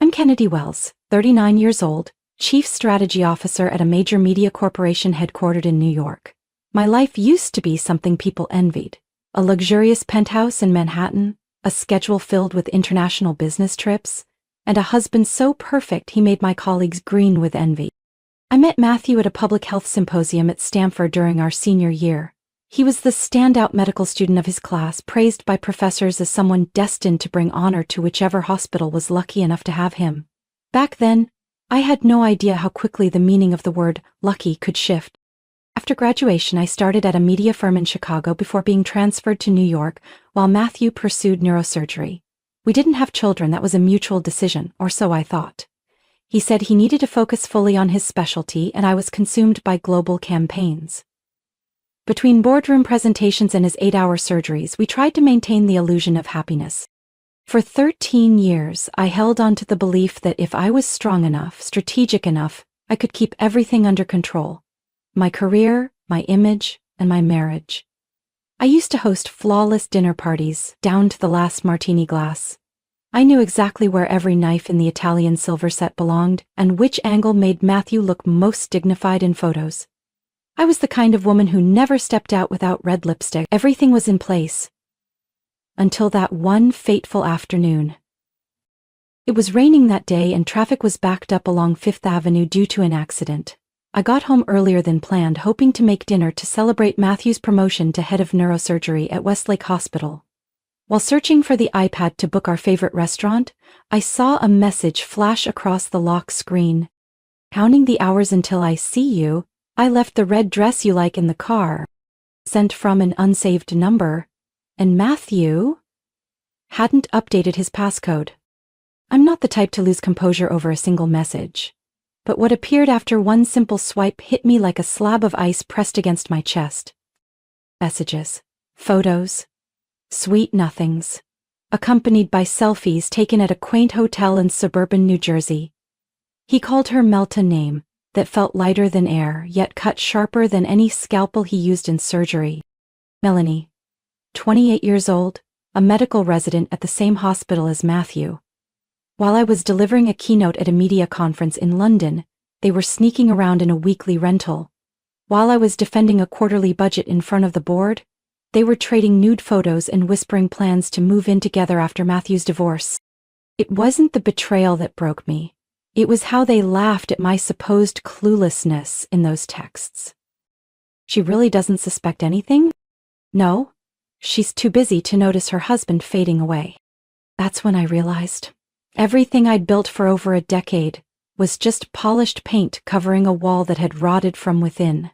I'm Kennedy Wells, 39 years old, Chief Strategy Officer at a major media corporation headquartered in New York. My life used to be something people envied. A luxurious penthouse in Manhattan, a schedule filled with international business trips, and a husband so perfect he made my colleagues green with envy. I met Matthew at a public health symposium at Stanford during our senior year. He was the standout medical student of his class, praised by professors as someone destined to bring honor to whichever hospital was lucky enough to have him. Back then, I had no idea how quickly the meaning of the word lucky could shift. After graduation, I started at a media firm in Chicago before being transferred to New York, while Matthew pursued neurosurgery. We didn't have children, that was a mutual decision, or so I thought. He said he needed to focus fully on his specialty, and I was consumed by global campaigns. Between boardroom presentations and his 8-hour surgeries, we tried to maintain the illusion of happiness. For 13 years, I held on to the belief that if I was strong enough, strategic enough, I could keep everything under control. My career, my image, and my marriage. I used to host flawless dinner parties, down to the last martini glass. I knew exactly where every knife in the Italian silver set belonged, and which angle made Matthew look most dignified in photos. I was the kind of woman who never stepped out without red lipstick. Everything was in place. Until that one fateful afternoon. It was raining that day and traffic was backed up along Fifth Avenue due to an accident. I got home earlier than planned, hoping to make dinner to celebrate Matthew's promotion to head of neurosurgery at Westlake Hospital. While searching for the iPad to book our favorite restaurant, I saw a message flash across the lock screen. Counting the hours until I see you, I left the red dress you like in the car. Sent from an unsaved number, and Matthew hadn't updated his passcode. I'm not the type to lose composure over a single message, but what appeared after one simple swipe hit me like a slab of ice pressed against my chest. Messages, photos, sweet nothings, accompanied by selfies taken at a quaint hotel in suburban New Jersey. He called her Melta, name that felt lighter than air, yet cut sharper than any scalpel he used in surgery. Melanie, 28 years old, a medical resident at the same hospital as Matthew. While I was delivering a keynote at a media conference in London, they were sneaking around in a weekly rental. While I was defending a quarterly budget in front of the board, they were trading nude photos and whispering plans to move in together after Matthew's divorce. It wasn't the betrayal that broke me. It was how they laughed at my supposed cluelessness in those texts. She really doesn't suspect anything? No, she's too busy to notice her husband fading away. That's when I realized everything I'd built for over a decade was just polished paint covering a wall that had rotted from within.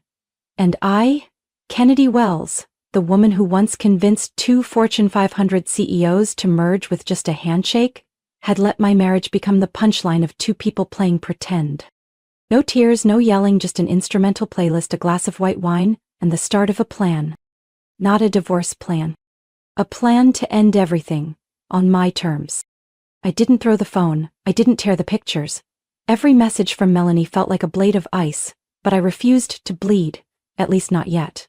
And I, Kennedy Wells, the woman who once convinced 2 Fortune 500 CEOs to merge with just a handshake, had let my marriage become the punchline of 2 people playing pretend. No tears, no yelling, just an instrumental playlist, a glass of white wine, and the start of a plan. Not a divorce plan. A plan to end everything, on my terms. I didn't throw the phone, I didn't tear the pictures. Every message from Melanie felt like a blade of ice, but I refused to bleed, at least not yet.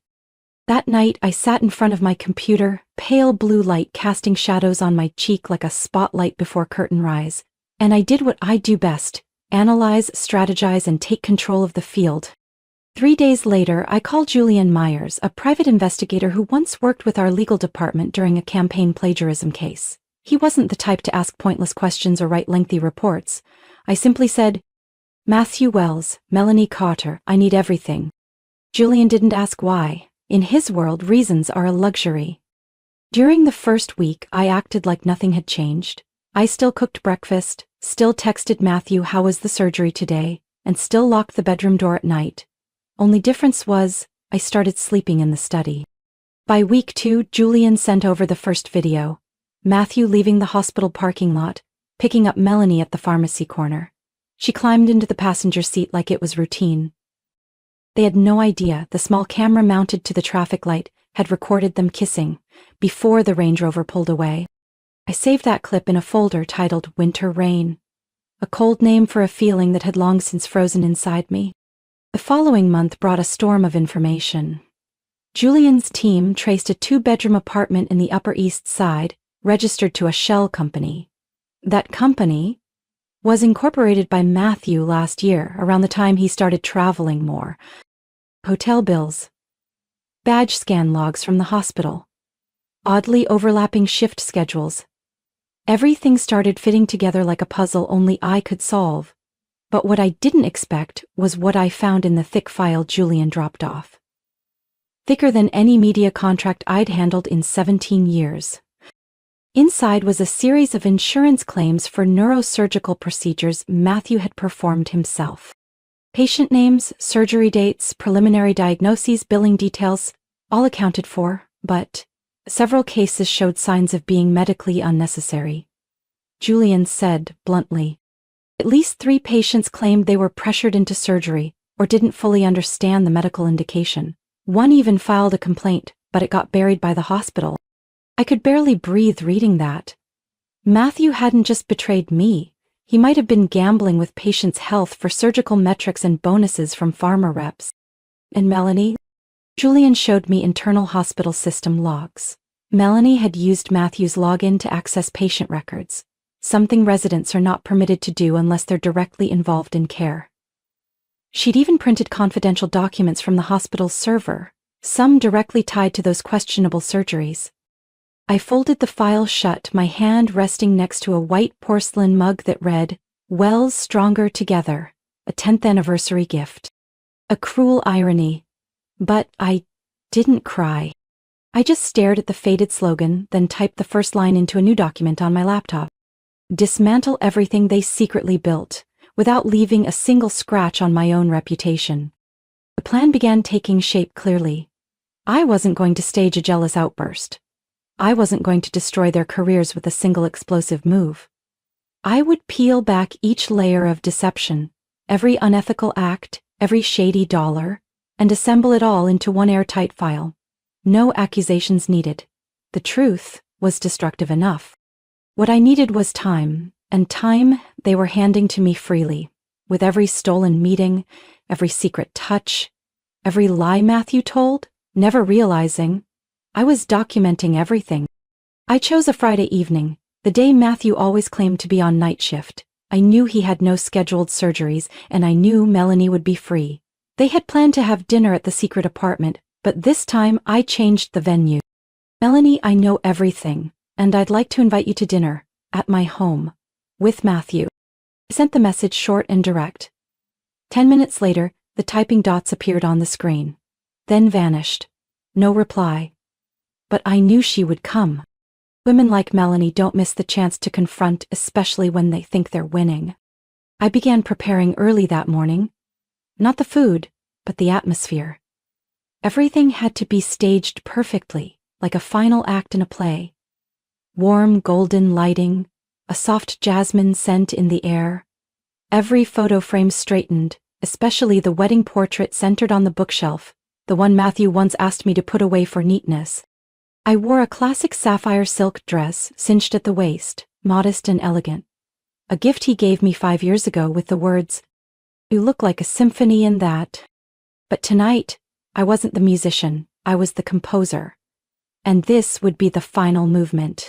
That night, I sat in front of my computer, pale blue light casting shadows on my cheek like a spotlight before curtain rise, and I did what I do best: analyze, strategize, and take control of the field. 3 days later, I called Julian Myers, a private investigator who once worked with our legal department during a campaign plagiarism case. He wasn't the type to ask pointless questions or write lengthy reports. I simply said, "Matthew Wells, Melanie Carter, I need everything." Julian didn't ask why. In his world, reasons are a luxury. During the first week, I acted like nothing had changed. I still cooked breakfast, still texted Matthew how was the surgery today, and still locked the bedroom door at night. Only difference was, I started sleeping in the study. By week 2, Julian sent over the first video. Matthew leaving the hospital parking lot, picking up Melanie at the pharmacy corner. She climbed into the passenger seat like it was routine. They had no idea the small camera mounted to the traffic light had recorded them kissing before the Range Rover pulled away. I saved that clip in a folder titled Winter Rain, a cold name for a feeling that had long since frozen inside me. The following month brought a storm of information. Julian's team traced a 2-bedroom apartment in the Upper East Side, registered to a shell company. That company was incorporated by Matthew last year, around the time he started traveling more. Hotel bills. Badge scan logs from the hospital. Oddly overlapping shift schedules. Everything started fitting together like a puzzle only I could solve. But what I didn't expect was what I found in the thick file Julian dropped off. Thicker than any media contract I'd handled in 17 years. Inside was a series of insurance claims for neurosurgical procedures Matthew had performed himself. Patient names, surgery dates, preliminary diagnoses, billing details, all accounted for, but several cases showed signs of being medically unnecessary. Julian said bluntly. At least 3 patients claimed they were pressured into surgery or didn't fully understand the medical indication. One even filed a complaint, but it got buried by the hospital. I could barely breathe reading that. Matthew hadn't just betrayed me. He might have been gambling with patients' health for surgical metrics and bonuses from pharma reps. And Melanie? Julian showed me internal hospital system logs. Melanie had used Matthew's login to access patient records, something residents are not permitted to do unless they're directly involved in care. She'd even printed confidential documents from the hospital's server, some directly tied to those questionable surgeries. I folded the file shut, my hand resting next to a white porcelain mug that read, "Wells Stronger Together, a 10th anniversary gift." A cruel irony. But I didn't cry. I just stared at the faded slogan, then typed the first line into a new document on my laptop. Dismantle everything they secretly built, without leaving a single scratch on my own reputation. The plan began taking shape clearly. I wasn't going to stage a jealous outburst. I wasn't going to destroy their careers with a single explosive move. I would peel back each layer of deception, every unethical act, every shady dollar, and assemble it all into one airtight file. No accusations needed. The truth was destructive enough. What I needed was time, and time they were handing to me freely, with every stolen meeting, every secret touch, every lie Matthew told, never realizing I was documenting everything. I chose a Friday evening, the day Matthew always claimed to be on night shift. I knew he had no scheduled surgeries, and I knew Melanie would be free. They had planned to have dinner at the secret apartment, but this time I changed the venue. "Melanie, I know everything, and I'd like to invite you to dinner, at my home, with Matthew." I sent the message short and direct. 10 minutes later, the typing dots appeared on the screen, then vanished. No reply. But I knew she would come. Women like Melanie don't miss the chance to confront, especially when they think they're winning. I began preparing early that morning. Not the food, but the atmosphere. Everything had to be staged perfectly, like a final act in a play. Warm golden lighting, a soft jasmine scent in the air. Every photo frame straightened, especially the wedding portrait centered on the bookshelf, the one Matthew once asked me to put away for neatness. I wore a classic sapphire silk dress, cinched at the waist, modest and elegant. A gift he gave me 5 years ago with the words, "You look like a symphony in that." But tonight, I wasn't the musician, I was the composer. And this would be the final movement.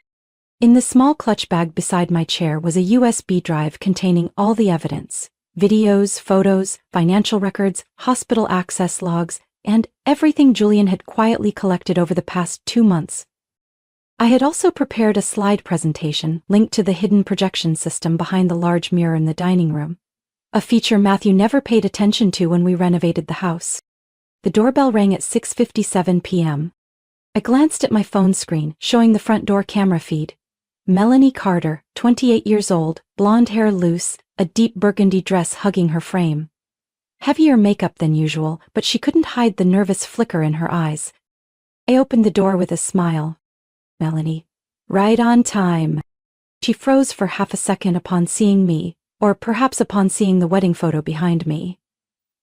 In the small clutch bag beside my chair was a USB drive containing all the evidence. Videos, photos, financial records, hospital access logs, and everything Julian had quietly collected over the past 2 months. I had also prepared a slide presentation linked to the hidden projection system behind the large mirror in the dining room, a feature Matthew never paid attention to when we renovated the house. The doorbell rang at 6:57 p.m. I glanced at my phone screen, showing the front door camera feed. Melanie Carter, 28 years old, blonde hair loose, a deep burgundy dress hugging her frame. Heavier makeup than usual, but she couldn't hide the nervous flicker in her eyes. I opened the door with a smile. "Melanie, right on time." She froze for half a second upon seeing me, or perhaps upon seeing the wedding photo behind me.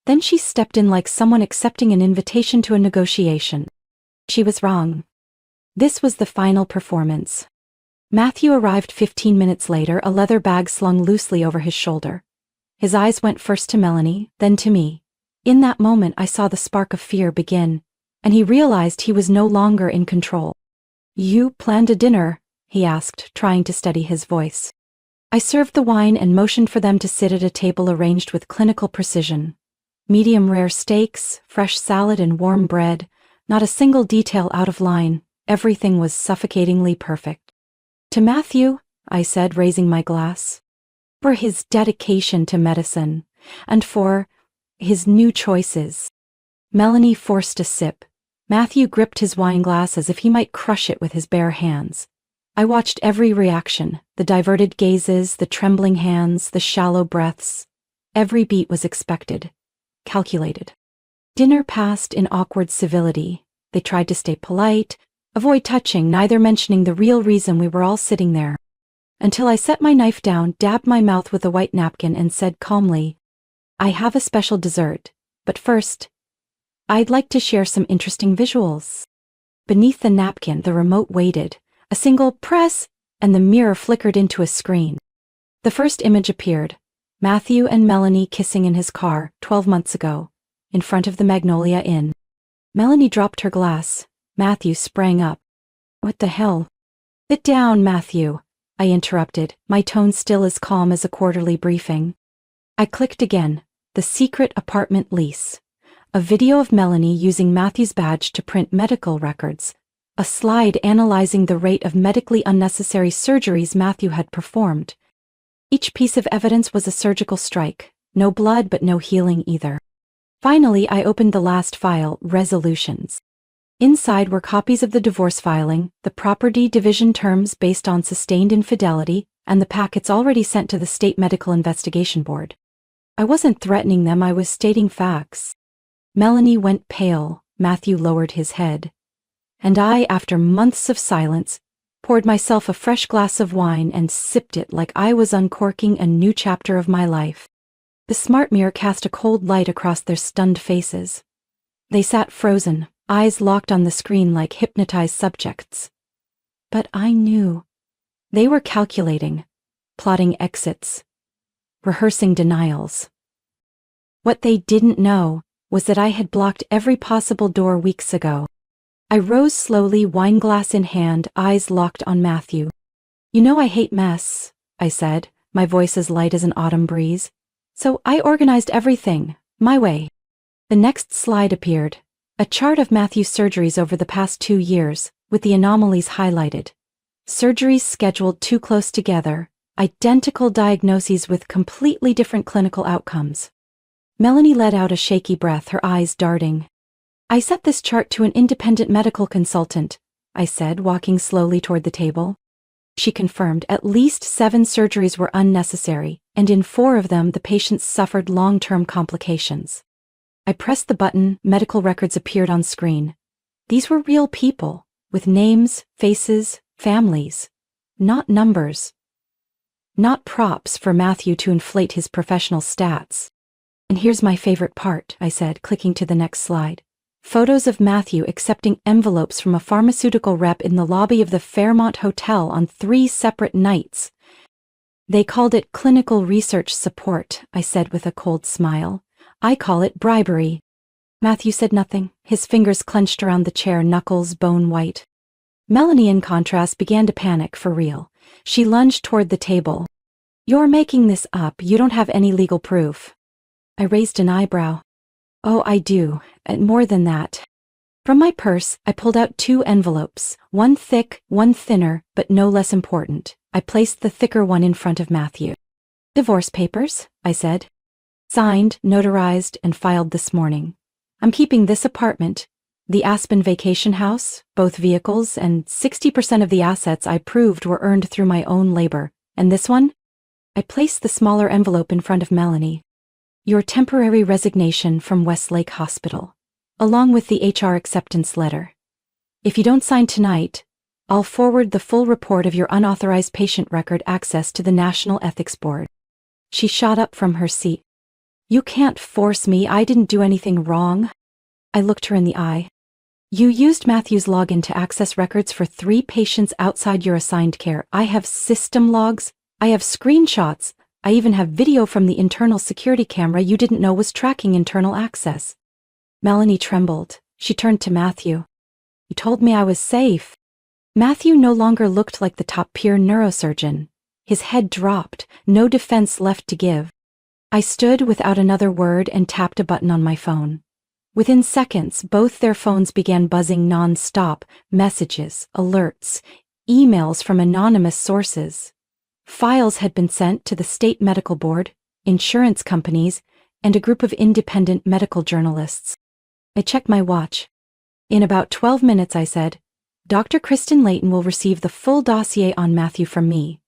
Then she stepped in like someone accepting an invitation to a negotiation. She was wrong. This was the final performance. Matthew arrived 15 minutes later, a leather bag slung loosely over his shoulder. His eyes went first to Melanie, then to me. In that moment I saw the spark of fear begin, and he realized he was no longer in control. "You planned a dinner?" he asked, trying to steady his voice. I served the wine and motioned for them to sit at a table arranged with clinical precision. Medium rare steaks, fresh salad and warm bread, not a single detail out of line, everything was suffocatingly perfect. To Matthew, I said, raising my glass, for his dedication to medicine, and for his new choices. Melanie forced a sip. Matthew gripped his wine glass as if he might crush it with his bare hands. I watched every reaction, the diverted gazes, the trembling hands, the shallow breaths. Every beat was expected, calculated. Dinner passed in awkward civility. They tried to stay polite, avoid touching, neither mentioning the real reason we were all sitting there. Until I set my knife down, dabbed my mouth with a white napkin, and said calmly, "I have a special dessert, but first, I'd like to share some interesting visuals." Beneath the napkin, the remote waited. A single press, and the mirror flickered into a screen. The first image appeared. Matthew and Melanie kissing in his car, 12 months ago, in front of the Magnolia Inn. Melanie dropped her glass. Matthew sprang up. "What the hell?" "Sit down, Matthew," I interrupted, my tone still as calm as a quarterly briefing. I clicked again. The secret apartment lease. A video of Melanie using Matthew's badge to print medical records. A slide analyzing the rate of medically unnecessary surgeries Matthew had performed. Each piece of evidence was a surgical strike. No blood, but no healing either. Finally, I opened the last file, resolutions. Inside were copies of the divorce filing, the property division terms based on sustained infidelity, and the packets already sent to the State Medical Investigation Board. I wasn't threatening them, I was stating facts. Melanie went pale, Matthew lowered his head. And I, after months of silence, poured myself a fresh glass of wine and sipped it like I was uncorking a new chapter of my life. The smart mirror cast a cold light across their stunned faces. They sat frozen, eyes locked on the screen like hypnotized subjects. But I knew. They were calculating, plotting exits, rehearsing denials. What they didn't know was that I had blocked every possible door weeks ago. I rose slowly, wine glass in hand, eyes locked on Matthew. "You know I hate mess," I said, my voice as light as an autumn breeze. "So I organized everything, my way." The next slide appeared. A chart of Matthew's surgeries over the past 2 years, with the anomalies highlighted. Surgeries scheduled too close together, identical diagnoses with completely different clinical outcomes. Melanie let out a shaky breath, her eyes darting. "I sent this chart to an independent medical consultant," I said, walking slowly toward the table. She confirmed at least 7 surgeries were unnecessary, and in 4 of them the patients suffered long-term complications. I pressed the button, medical records appeared on screen. These were real people, with names, faces, families. Not numbers. Not props for Matthew to inflate his professional stats. "And here's my favorite part," I said, clicking to the next slide. Photos of Matthew accepting envelopes from a pharmaceutical rep in the lobby of the Fairmont Hotel on 3 separate nights. "They called it clinical research support," I said with a cold smile. "I call it bribery." Matthew said nothing, his fingers clenched around the chair, knuckles bone white. Melanie, in contrast, began to panic for real. She lunged toward the table. "You're making this up, you don't have any legal proof." I raised an eyebrow. "Oh, I do, and more than that." From my purse, I pulled out 2 envelopes, one thick, one thinner, but no less important. I placed the thicker one in front of Matthew. "Divorce papers," I said. "Signed, notarized, and filed this morning. I'm keeping this apartment, the Aspen vacation house, both vehicles, and 60% of the assets I proved were earned through my own labor. And this one?" I placed the smaller envelope in front of Melanie. "Your temporary resignation from Westlake Hospital, along with the HR acceptance letter. If you don't sign tonight, I'll forward the full report of your unauthorized patient record access to the National Ethics Board." She shot up from her seat. "You can't force me, I didn't do anything wrong." I looked her in the eye. "You used Matthew's login to access records for 3 patients outside your assigned care. I have system logs, I have screenshots, I even have video from the internal security camera you didn't know was tracking internal access." Melanie trembled. She turned to Matthew. "You told me I was safe." Matthew no longer looked like the top-peer neurosurgeon. His head dropped, no defense left to give. I stood without another word and tapped a button on my phone. Within seconds, both their phones began buzzing non-stop, messages, alerts, emails from anonymous sources. Files had been sent to the state medical board, insurance companies, and a group of independent medical journalists. I checked my watch. In about 12 minutes, I said, Dr. Kristen Layton will receive the full dossier on Matthew from me.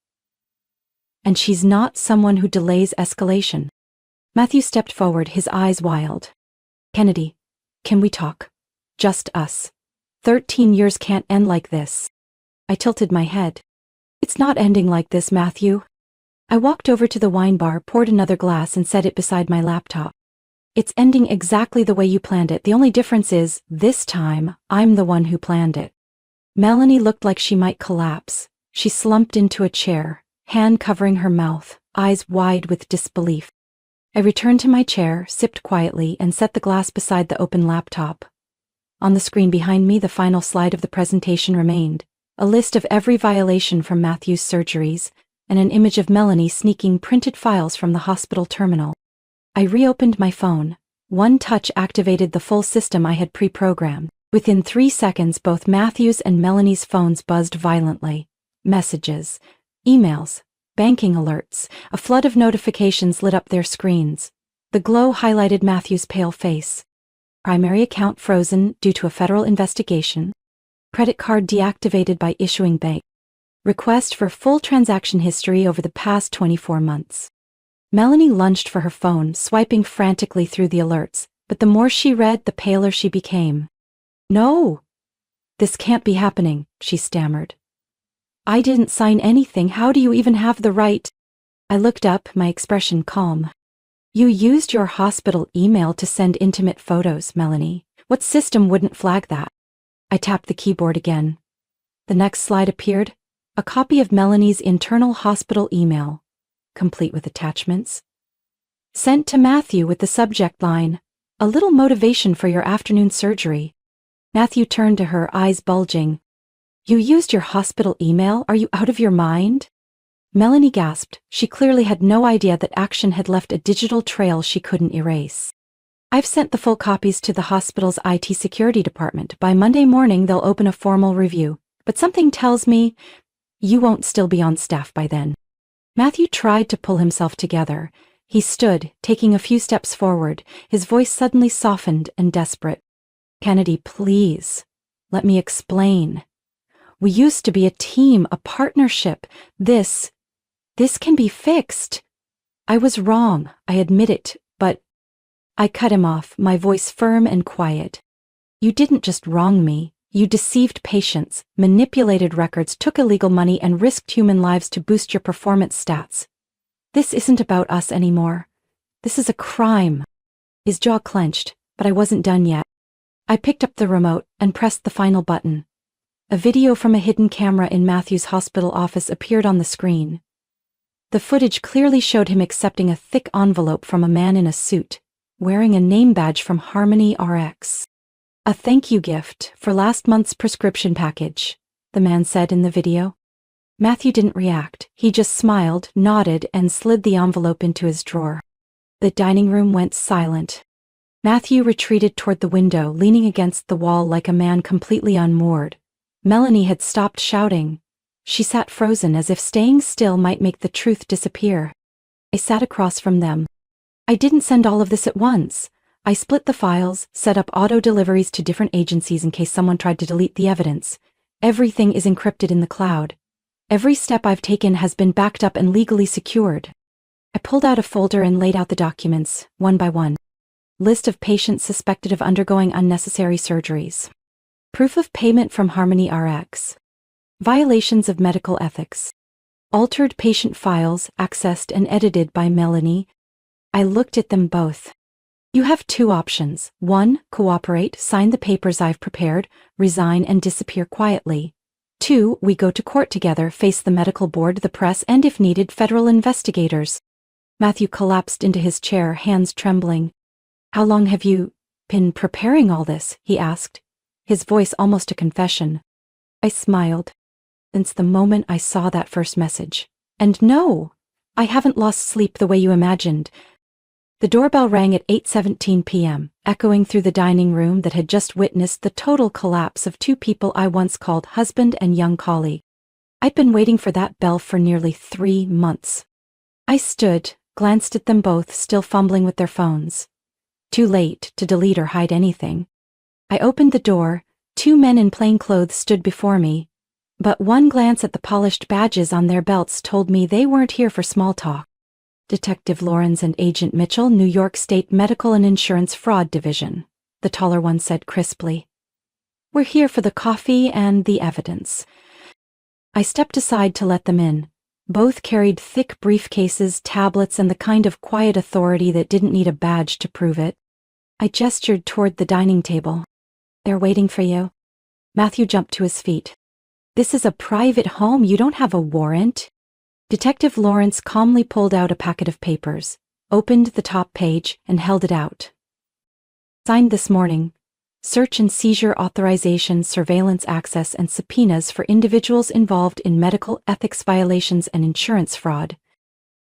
And she's not someone who delays escalation. Matthew stepped forward, his eyes wild. Kennedy, can we talk? Just us. 13 years can't end like this. I tilted my head. It's not ending like this, Matthew. I walked over to the wine bar, poured another glass, and set it beside my laptop. It's ending exactly the way you planned it. The only difference is, this time, I'm the one who planned it. Melanie looked like she might collapse. She slumped into a chair, hand covering her mouth, eyes wide with disbelief. I returned to my chair, sipped quietly, and set the glass beside the open laptop. On the screen behind me, the final slide of the presentation remained, a list of every violation from Matthew's surgeries, and an image of Melanie sneaking printed files from the hospital terminal. I reopened my phone. One touch activated the full system I had pre-programmed. Within 3 seconds, both Matthew's and Melanie's phones buzzed violently. Messages, emails, banking alerts, a flood of notifications lit up their screens. The glow highlighted Matthew's pale face. Primary account frozen due to a federal investigation. Credit card deactivated by issuing bank. Request for full transaction history over the past 24 months. Melanie lunged for her phone, swiping frantically through the alerts, but the more she read, the paler she became. No! This can't be happening, she stammered. I didn't sign anything. How do you even have the right? I looked up, my expression calm. You used your hospital email to send intimate photos, Melanie. What system wouldn't flag that? I tapped the keyboard again. The next slide appeared, a copy of Melanie's internal hospital email, complete with attachments. Sent to Matthew with the subject line, a little motivation for your afternoon surgery. Matthew turned to her, eyes bulging. You used your hospital email? Are you out of your mind? Melanie gasped. She clearly had no idea that action had left a digital trail she couldn't erase. I've sent the full copies to the hospital's IT security department. By Monday morning, they'll open a formal review. But something tells me you won't still be on staff by then. Matthew tried to pull himself together. He stood, taking a few steps forward, his voice suddenly softened and desperate. Kennedy, please, let me explain. We used to be a team, a partnership. This can be fixed. I was wrong, I admit it, but I cut him off, my voice firm and quiet. You didn't just wrong me. You deceived patients, manipulated records, took illegal money, and risked human lives to boost your performance stats. This isn't about us anymore. This is a crime. His jaw clenched, but I wasn't done yet. I picked up the remote and pressed the final button. A video from a hidden camera in Matthew's hospital office appeared on the screen. The footage clearly showed him accepting a thick envelope from a man in a suit, wearing a name badge from Harmony RX. A thank you gift for last month's prescription package, the man said in the video. Matthew didn't react. He just smiled, nodded, and slid the envelope into his drawer. The dining room went silent. Matthew retreated toward the window, leaning against the wall like a man completely unmoored. Melanie had stopped shouting. She sat frozen, as if staying still might make the truth disappear. I sat across from them. I didn't send all of this at once. I split the files, set up auto deliveries to different agencies in case someone tried to delete the evidence. Everything is encrypted in the cloud. Every step I've taken has been backed up and legally secured. I pulled out a folder and laid out the documents, one by one. List of patients suspected of undergoing unnecessary surgeries. Proof of payment from Harmony RX. Violations of medical ethics. Altered patient files accessed and edited by Melanie. I looked at them both. You have two options. 1, cooperate, sign the papers I've prepared, resign and disappear quietly. 2, we go to court together, face the medical board, the press, and if needed, federal investigators. Matthew collapsed into his chair, hands trembling. How long have you been preparing all this? He asked, his voice almost a confession. I smiled. Since the moment I saw that first message. And no, I haven't lost sleep the way you imagined. The doorbell rang at 8:17 p.m., echoing through the dining room that had just witnessed the total collapse of two people I once called husband and young colleague. I'd been waiting for that bell for nearly 3 months. I stood, glanced at them both, still fumbling with their phones. Too late to delete or hide anything. I opened the door. 2 men in plain clothes stood before me, but one glance at the polished badges on their belts told me they weren't here for small talk. Detective Lawrence and Agent Mitchell, New York State Medical and Insurance Fraud Division, the taller one said crisply. We're here for the coffee and the evidence. I stepped aside to let them in. Both carried thick briefcases, tablets, and the kind of quiet authority that didn't need a badge to prove it. I gestured toward the dining table. They're waiting for you. Matthew jumped to his feet. This is a private home. You don't have a warrant. Detective Lawrence calmly pulled out a packet of papers, opened the top page, and held it out. Signed this morning. Search and seizure authorization, surveillance access, and subpoenas for individuals involved in medical ethics violations and insurance fraud.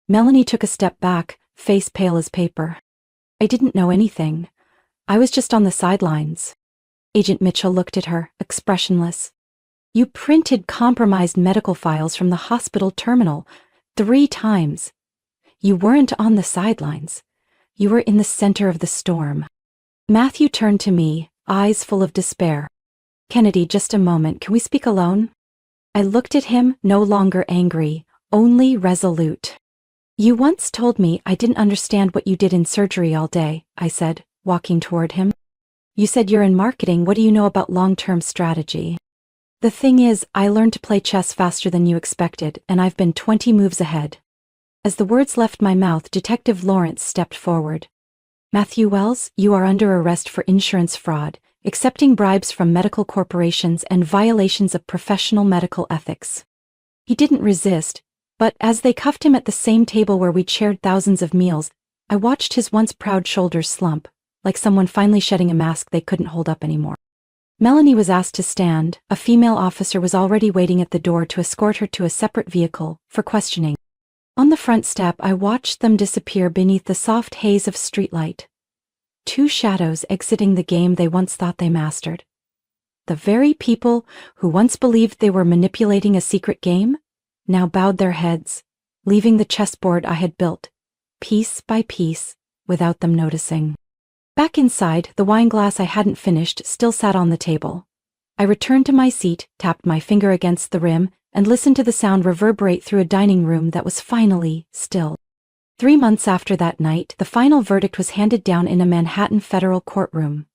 Melanie took a step back, face pale as paper. I didn't know anything. I was just on the sidelines. Agent Mitchell looked at her, expressionless. You printed compromised medical files from the hospital terminal 3 times. You weren't on the sidelines. You were in the center of the storm. Matthew turned to me, eyes full of despair. Kennedy, just a moment, can we speak alone? I looked at him, no longer angry, only resolute. You once told me I didn't understand what you did in surgery all day, I said, walking toward him. You said you're in marketing. What do you know about long-term strategy? The thing is, I learned to play chess faster than you expected, and I've been 20 moves ahead. As the words left my mouth, Detective Lawrence stepped forward. Matthew Wells, you are under arrest for insurance fraud, accepting bribes from medical corporations, and violations of professional medical ethics. He didn't resist, but as they cuffed him at the same table where we'd shared thousands of meals, I watched his once proud shoulders slump, like someone finally shedding a mask they couldn't hold up anymore. Melanie was asked to stand. A female officer was already waiting at the door to escort her to a separate vehicle for questioning. On the front step, I watched them disappear beneath the soft haze of streetlight. 2 shadows exiting the game they once thought they mastered. The very people who once believed they were manipulating a secret game now bowed their heads, leaving the chessboard I had built, piece by piece, without them noticing. Back inside, the wine glass I hadn't finished still sat on the table. I returned to my seat, tapped my finger against the rim, and listened to the sound reverberate through a dining room that was finally still. 3 months after that night, the final verdict was handed down in a Manhattan federal courtroom.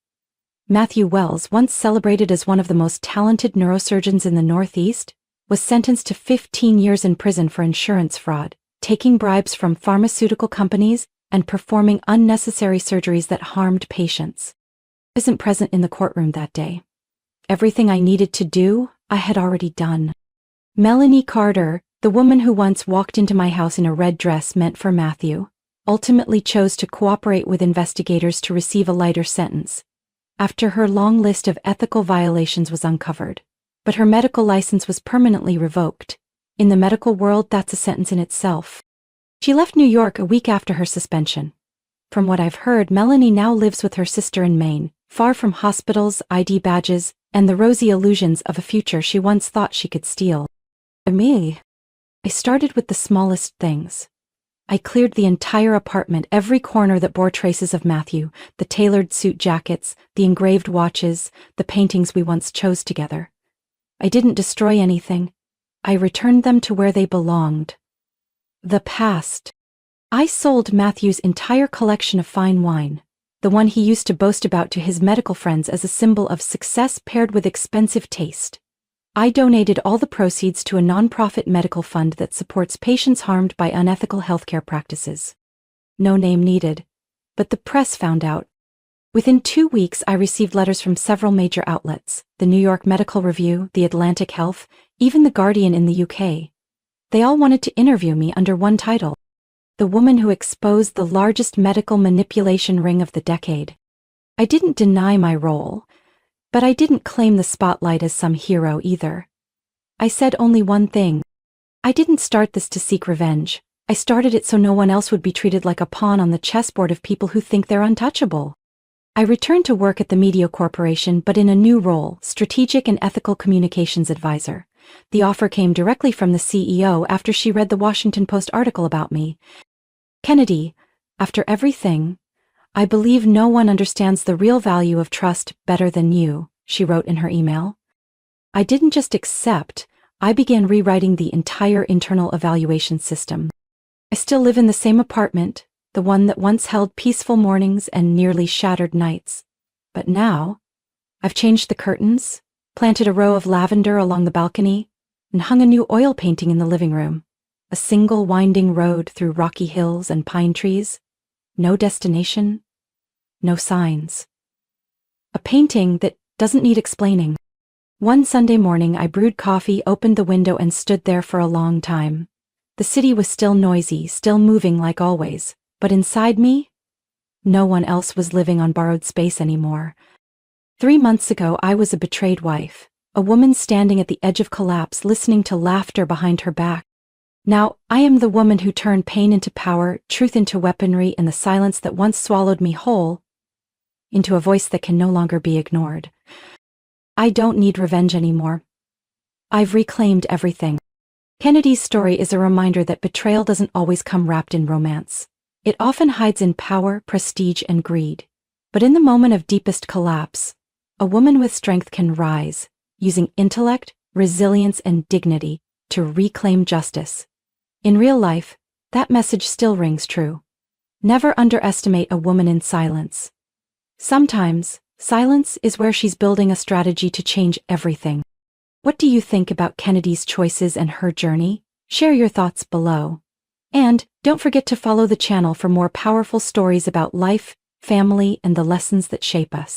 Matthew Wells, once celebrated as one of the most talented neurosurgeons in the Northeast, was sentenced to 15 years in prison for insurance fraud, taking bribes from pharmaceutical companies, and performing unnecessary surgeries that harmed patients. I wasn't present in the courtroom that day. Everything I needed to do, I had already done. Melanie Carter, the woman who once walked into my house in a red dress meant for Matthew, ultimately chose to cooperate with investigators to receive a lighter sentence, after her long list of ethical violations was uncovered. But her medical license was permanently revoked. In the medical world, that's a sentence in itself. She left New York a week after her suspension. From what I've heard, Melanie now lives with her sister in Maine, far from hospitals, ID badges, and the rosy illusions of a future she once thought she could steal. Me. I started with the smallest things. I cleared the entire apartment, every corner that bore traces of Matthew, the tailored suit jackets, the engraved watches, the paintings we once chose together. I didn't destroy anything. I returned them to where they belonged. The past. I sold Matthew's entire collection of fine wine, the one he used to boast about to his medical friends as a symbol of success paired with expensive taste. I donated all the proceeds to a nonprofit medical fund that supports patients harmed by unethical healthcare practices. No name needed, but the press found out. Within 2 weeks, I received letters from several major outlets, the New York Medical Review, the Atlantic Health, even The Guardian in the UK. They all wanted to interview me under one title: The Woman Who Exposed the Largest Medical Manipulation Ring of the Decade. I didn't deny my role, but I didn't claim the spotlight as some hero either. I said only one thing: I didn't start this to seek revenge. I started it so no one else would be treated like a pawn on the chessboard of people who think they're untouchable. I returned to work at the media corporation, but in a new role, strategic and ethical communications advisor. The offer came directly from the CEO after she read the Washington Post article about me. Kennedy, after everything, I believe no one understands the real value of trust better than you, she wrote in her email. I didn't just accept, I began rewriting the entire internal evaluation system. I still live in the same apartment, the one that once held peaceful mornings and nearly shattered nights. But now, I've changed the curtains, planted a row of lavender along the balcony, and hung a new oil painting in the living room. A single winding road through rocky hills and pine trees. No destination, no signs. A painting that doesn't need explaining. One Sunday morning I brewed coffee, opened the window and stood there for a long time. The city was still noisy, still moving like always, but inside me, no one else was living on borrowed space anymore. 3 months ago I was a betrayed wife, a woman standing at the edge of collapse listening to laughter behind her back. Now I am the woman who turned pain into power, truth into weaponry, and the silence that once swallowed me whole into a voice that can no longer be ignored. I don't need revenge anymore. I've reclaimed everything. Kennedy's story is a reminder that betrayal doesn't always come wrapped in romance. It often hides in power, prestige, and greed. But in the moment of deepest collapse, a woman with strength can rise, using intellect, resilience, and dignity to reclaim justice. In real life, that message still rings true. Never underestimate a woman in silence. Sometimes, silence is where she's building a strategy to change everything. What do you think about Kennedy's choices and her journey? Share your thoughts below. And don't forget to follow the channel for more powerful stories about life, family, and the lessons that shape us.